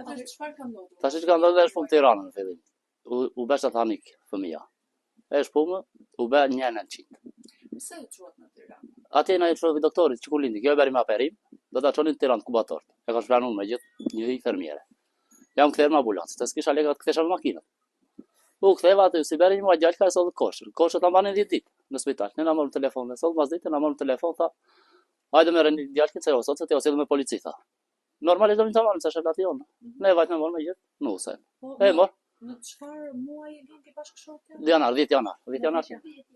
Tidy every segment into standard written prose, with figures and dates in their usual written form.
Atëherë çfarë ka ndodhur? Tash që ka ndodhur është punë në Tiranë në fillim. U bë satanik fëmia. Është punë, u bë 100. Pse e quat në Tiranë? Atje na i çovi doktorit që ku lindi, kjo e bëri me operim, do ta çonin në Tiranë kubator. E ka shplanuar me gjithë një infermiere. Jam kthyer me ambulancë, të s'kisha lekë të kthesha me makinë. U ktheva aty, si bëri një muaj djalë ka solli koshën. Koshën ta mbanin 10 ditë në spital. Ne na morën telefon, me soll pas ditë na morën telefon tha, hajde merrni djalin se ose te ose me polici tha. Normalisht do të marrim se është aty on. Ne vajt me morën me gjithë nuse. E mor. Në çfarë muaji e lindi bashkëshortja? Janar, 10 janar, 10 janar.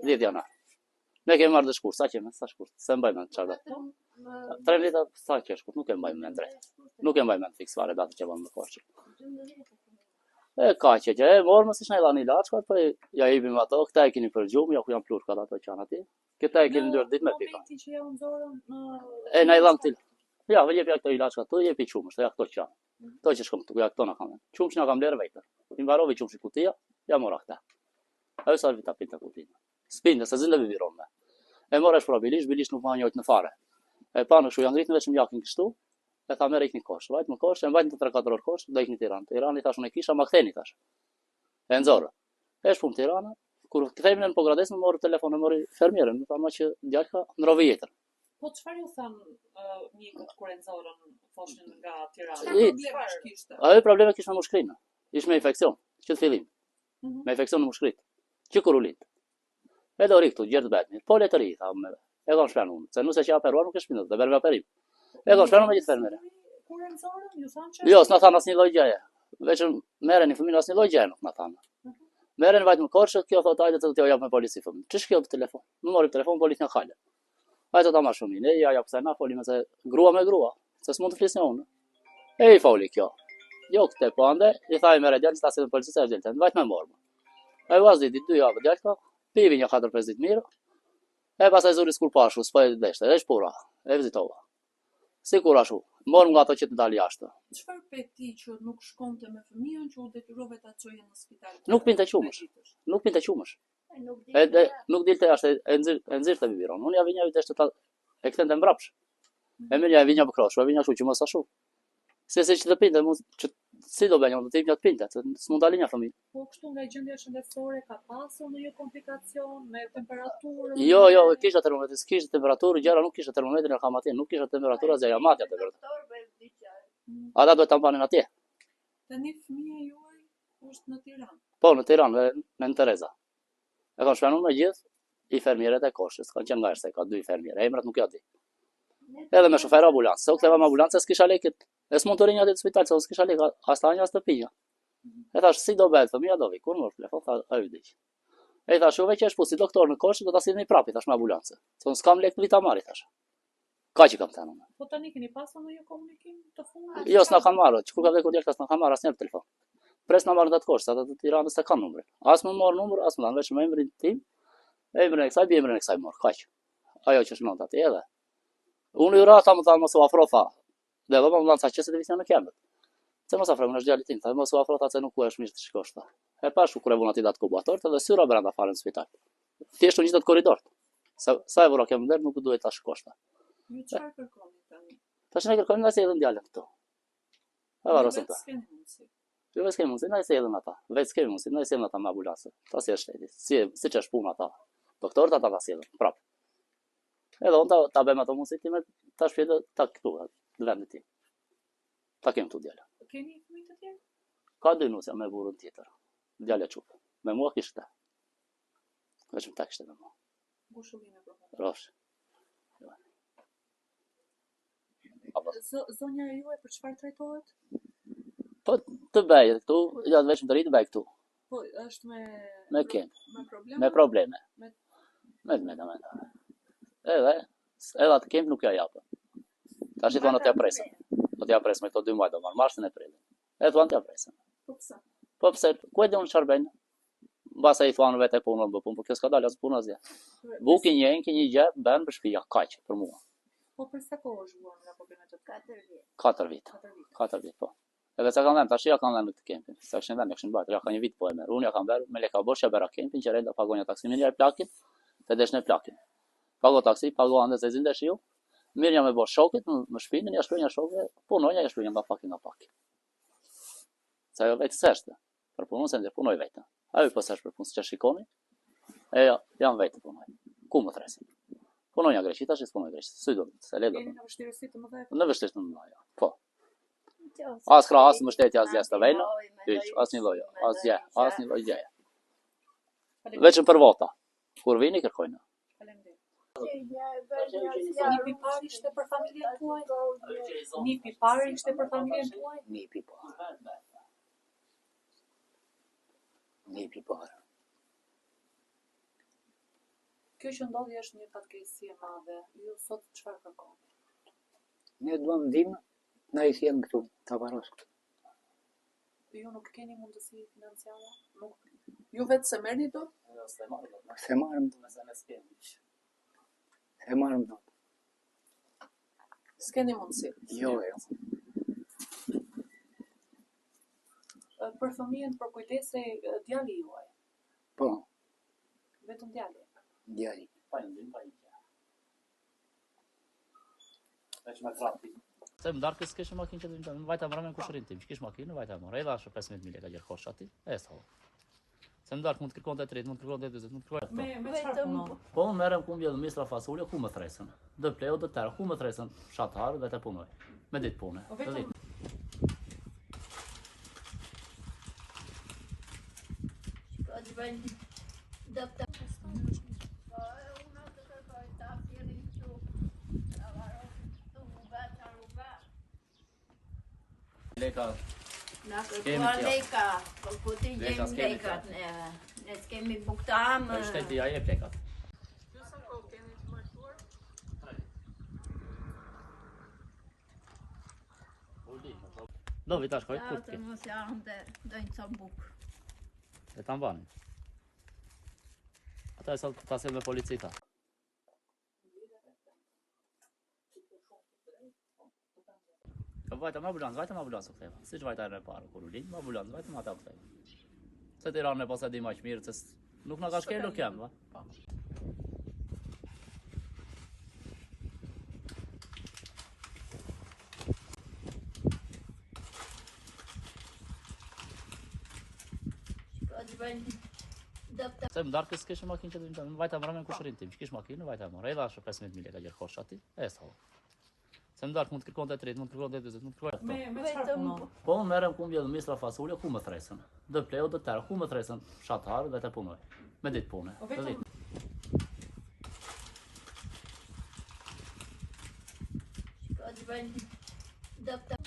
10 janar. Ne kemi marrë dëshkur, sa kemi, sa shkurt. Se mbajmë çfarë. 3 vjet sa që shkurt, nuk e mbajmë mend drejt. Nuk e mbajmë mend fiks fare datë që vëmë në koshë. E ka që e morë më si shna i dhani ilaç, po ja jepim ato, këta e keni për gjumë, ja ku janë plurkat ato që janë aty. Këta e keni ndër ditë me pika. Momentin që ja u nxorën në E na i dhan til. Ja, vjen këto ilaç këtu, jepi çumësh, ja këto që janë. Kto që shkon këtu, ja këto na kanë. Çumësh na kam lërë vetë. I mbaroi çumësh kutia, ja mora këta. Ajo sa vita pinta kutia. Spinë se zënë viron me. E morë probabilisht, bilisht nuk ma njëjtë në fare. E pa në kështu janë ngritën vetëm jakin kështu. E tha merr ikni kosh, vajt më kosh, e mbajtën 3-4 orë kosh, do ikni në Tiranë. Tirani tash unë kisha, ma ktheni tash. E nxorë. Esh punë Tirana, kur kthehemi në Pogradec, më morë telefon, e mori fermierën, më tha më që djalë ka ndrovë jetër. Po çfarë ju than mjekët kur e nxorën foshin nga Tirana? Çfarë kishte? Ajo probleme kishte me mushkrinë. Ishte me infeksion, që të fillim. Me infeksion në mushkrit. Që kur u lit. E do ri këtu, gjerë të betni. Po le të ri, tha me. E kanë shplanuar. Se nëse që operuar nuk e shpinë, do bërë operim. E kanë shplanuar me gjithë fermerë. Kur e nxorën, ju thanë që Jo, s'na thanë asnjë lloj gjëje. Vetëm merreni fëmijën asnjë lloj gjëje nuk na thanë. Merren vajt më korshë, kjo thotë hajde të t'ju jap me polici fëmijën. Ç'është kjo telefon? Më mori telefon policia në hale. Hajde ta marr fëmijën. Ja jap se na folim se grua me grua, se s'mund të flisni unë. E i foli kjo. Jo këtë po ande, i thaj merr djalin sta se policia është delta. Vajt më morë. Ai vazi ditë 2 javë djalë ka, pivi një 4-5 ditë mirë. E pastaj zuri skur pashu, s'po e deshte, e shpura, e vizitova. Sikur ashtu, morëm nga ato që të dalë jashtë. Çfarë peti që nuk shkonte me fëmijën që u detyrove ta çoje në spital? Nuk pinte qumësh. Nuk pinte qumësh. Nuk dilte jashtë, e nxirte biberon. Unë ja vinja vitesh ta e kthente mbrapsh. E më ja vinja bëkrosh, ja vinja ashtu që mos ashtu. Se që të pinte, që si do bëjmë, do të jepja të pinte, se s'mund dalë një fëmijë. Po kështu nga gjendja shëndetësore ka pasur ndonjë komplikacion me temperaturë? Jo, kisha termometër, s'kishte temperaturë, gjëra nuk kishte termometrin e kam atje, nuk kishte temperaturë as amatja temperaturë. Ata duhet ta mbanin atje. Tani fëmia juaj është në Tiranë. Po, në Tiranë, në Tereza. E kanë shplanuar me gjithë i fermierët e Koshës, kanë qenë nga Erse, ka 2 fermierë, emrat nuk ja di. Edhe me shofer ambulancë, se u ktheva me ambulancë, s'kisha lekë. E s'mund të rinja atë në spital, se s'kisha lekë, as tanja as të pija. E thash, si do bëhet, fëmija do vi, kur më telefon, tha, a ju diq. E i thash, juve që është po si doktor në Koshë, do ta sillni prapë, thash me ambulancë. Se unë s'kam lekë të vita marri, thash. Ka që kam thënë. Po tani keni pasur ndonjë komunikim të fundit? Jo, s'na kanë marrë, kur ka vdekur djalë, s'na kanë marrë asnjë telefon. Pres na marrën atë Koshë, ata të Tiranës se kanë numrin. As më marr numër, as më dhan vetëm emrin tim. Emrin e kësaj, emrin e kësaj mor, kaq. Ajo që shënon atë edhe. Unë i rata më thamë mos u afro tha. Dhe do më lanca që se të vision në kembët. Se mos afro në djalit tim, tha mos u afro tha se nuk u është mirë të shkosh tha. E pashu kur e vuna ti datë kubator, edhe syra brenda falen në spital. Thjesht u njitet korridor. Sa e vura kem ndër nuk duhet ta shkosh tha. Ju çfarë kërkoni tani? Tash ne kërkojmë nga se edhe djalin këtu. E varosën ta. Jo vetë kemi mundsi, na se edhe ata. Vetë kemi mundsi, na se edhe ata me ambulancë. Ta si është shteti. Si ç'është puna ata. Doktorët ata ta sjellin, prap. Edhe unë ta bëjmë ato mundësi time, ta shpjetë ta këtu, në vendit tim. Ta kem këtu djala. Keni fëmijë të tjerë? Ka 2 nusja me burrën tjetër. Djala çup. Me mua kishte. Vetëm ta kishte me mua. Ngushëllinë për mua. Rosh. Zonja juaj për çfarë trajtohet? Po të bëj këtu, ja vetëm të rrit bëj këtu. Po është me kem. Me probleme. Me Edhe atë kem nuk ja japën. Tash i thonë t'ja presën. Do t'ja presën me këto 2 muaj do marr marshin e prilin. E thonë t'ja presën. Po pse? Po pse? Ku e di unë çfarë bën? Mbas ai thonë vetë punën bë punë, por kjo s'ka dalë as punë asgjë. Buki një gjë bën për shtëpia kaq për mua. Po për sa kohë është vuan nga problemet të 4 vjet? 4 vjet. 4 vjet po. Edhe sa kanë dhënë tash ja kanë dhënë këtë kempin. Sa kishin dhënë kishin bërë, ja ka një vit po e merr. Unë ja kam bërë me leka bosh ja bëra kempin që renda pagonja taksimin ja plakin, të desh në plakin. Pago taksi, pago ande se zinde shiu. Mirë jam me bosh shokit, më shpinën, ja shkruaj një shokë, punonja ja shkruaj nga pak. Se ajo vetë s'eshte. Për punën se ndër punoj vetë. Ajo po s'është për punë që shikoni. E jam vetë punoj. Ku më thresin? Punonja Greqi, tash punoj Greqi. Si do, se le do. Jeni në vështirësi të mëdha. Në vështirësi të mëdha. Po. As krah as mbështetje as gjesta vëna. Hiç, asnjë lloj, asnjë lloj gjëje. Vetëm për vota. Kur vini kërkojnë. Nipi parë ishte për familjen tuaj? Nipi parë ishte për familjen tuaj? Nipi parë. Nipi parë. Kjo që ndodhi është një fatkeqësi e madhe. Ju sot çfarë kërkoni? Ne duam ndihmë, na i sjell këtu, ta varos. Ju nuk keni mundësi financiare? Nuk. Ju vetë se merrni do? Se marrëm do. Se marrëm do. S'keni mundësi. Jo. Për fëmijën për kujdese djali juaj. Po, Vetëm djali. djali. Se më darkë s'kesh makinë që të vajta më ramen kushërin tim, që kish makinë, vajta më rejda është 15.000 leka gjerkosh ati, e s'ho. Se më darkë mund të kërkon të 30, mund të kërkon të 20, mund të kërkon të Me çfarë punon? Po më merrem ku mbjell misra fasulje, ku më thresën. Dë pleu, dë tërë, ku më thresën shatarë dhe të punoj. Me ditë pune. Vetëm Leka, Na kërkuar leka, po ku ti gjem lekat, ne s'kemi buktam. për shteti a jep lekat. Do vitash kojt, kur Atë t'ke. mos janë dhe dojnë ca buk. E ta mbanin. Ata e sot ta me policita. Vajta më ambulancë u ktheva. Siç vajta e parë kur u lind, më ambulancë, vajta më ata u ktheva. Se Tirana pas e di më mirë se nuk na ka shkel nuk jam, va. Po të bëjnë dopta. Se më darkë s'kesh makinë që të vajta më ramen kushërin tim, që kish makinë, vajta më rejda është 15.000 leka gjerkosh ati, e s'ho. Se më darkë mund të kërkon të 30, mund të kërkon të 20, mund të kërkon të me çfarë punon? Po më merrem ku mbjell misra fasulje, ku më thresën. Dë pleu, dë tërë, ku më thresën shatarë dhe të punoj. Me ditë pune. Vetëm Po të bëjnë dopta.